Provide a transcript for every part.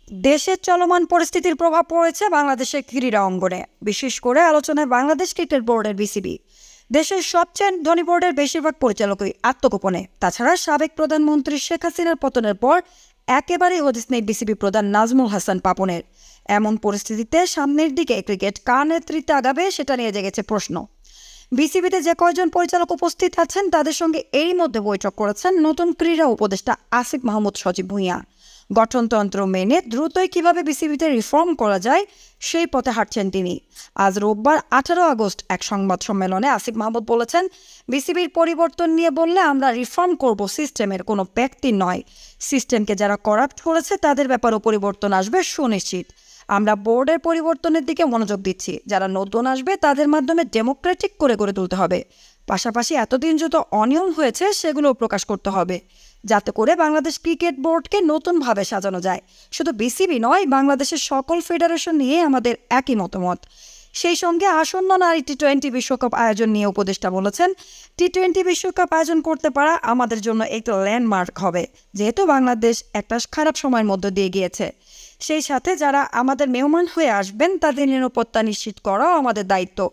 দেশের চলমান পরিস্থিতির প্রভাব পড়েছে বাংলাদেশের ক্রীড়া অঙ্গনে, বিশেষ করে আলোচনায় বাংলাদেশ ক্রিকেট বোর্ডের বিসিবি। দেশের সবচেয়ে ধনী বোর্ডের বেশিরভাগ পরিচালকই আত্মগোপনে। তাছাড়া সাবেক প্রধানমন্ত্রী শেখ হাসিনার পতনের পর একেবারেই হদিস নেই বিসিবি প্রধান নাজমুল হাসান পাপনের। এমন পরিস্থিতিতে সামনের দিকে ক্রিকেট কার নেতৃত্বে আগাবে সেটা নিয়ে জেগেছে প্রশ্ন। বিসিবিতে যে কয়জন পরিচালক উপস্থিত আছেন তাদের সঙ্গে এই মধ্যে বৈঠক করেছেন নতুন ক্রীড়া উপদেষ্টা আসিফ মাহমুদ সজীব ভূঁইয়া। গঠনতন্ত্র মেনে দ্রুতই কিভাবে বিসিবিতে রিফর্ম করা যায় সেই পথে হাঁটছেন তিনি। আজ রোববার 18 আগস্ট এক সংবাদ সম্মেলনে আসিফ মাহমুদ বলেছেন, বিসিবির পরিবর্তন নিয়ে বললে আমরা রিফর্ম করব, সিস্টেমের কোনো ব্যক্তি নয়। সিস্টেমকে যারা করাপ্ট করেছে তাদের ব্যাপারেও পরিবর্তন আসবে সুনিশ্চিত। আমরা বোর্ডের পরিবর্তনের দিকে মনোযোগ দিচ্ছি, যারা নতুন আসবে তাদের মাধ্যমে ডেমোক্রেটিক করে গড়ে তুলতে হবে। পাশাপাশি এতদিন যত অনিয়ম হয়েছে সেগুলোও প্রকাশ করতে হবে, যাতে করে বাংলাদেশ ক্রিকেট বোর্ডকে নতুনভাবে সাজানো যায়। শুধু বিসিবি নয়, বাংলাদেশের সকল ফেডারেশন নিয়ে আমাদের একই মতামত। সেই সঙ্গে আসন্ন নারী টি-20 বিশ্বকাপ আয়োজন নিয়ে উপদেষ্টা বলেছেন, টি-20 বিশ্বকাপ আয়োজন করতে পারা আমাদের জন্য একটা ল্যান্ডমার্ক হবে, যেহেতু বাংলাদেশ একটা খারাপ সময়ের মধ্য দিয়ে গিয়েছে। সেই সাথে যারা আমাদের মেহমান হয়ে আসবেন তাদের নিরাপত্তা নিশ্চিত করাও আমাদের দায়িত্ব।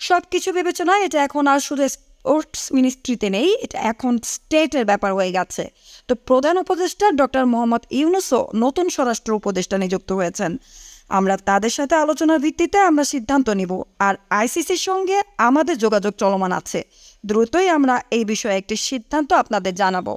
সব কিছু বিবেচনায় এটা এখন আর শুধু স্পোর্টস মিনিস্ট্রিতে নেই, এটা এখন স্টেটের ব্যাপার হয়ে গেছে। তো প্রধান উপদেষ্টা ডক্টর মোহাম্মদ ইউনূসও নতুন স্বরাষ্ট্র উপদেষ্টা নিযুক্ত হয়েছেন। আমরা তাদের সাথে আলোচনার ভিত্তিতে আমরা সিদ্ধান্ত নিব। আর আইসিসির সঙ্গে আমাদের যোগাযোগ চলমান আছে। দ্রুতই আমরা এই বিষয়ে একটি সিদ্ধান্ত আপনাদের জানাবো।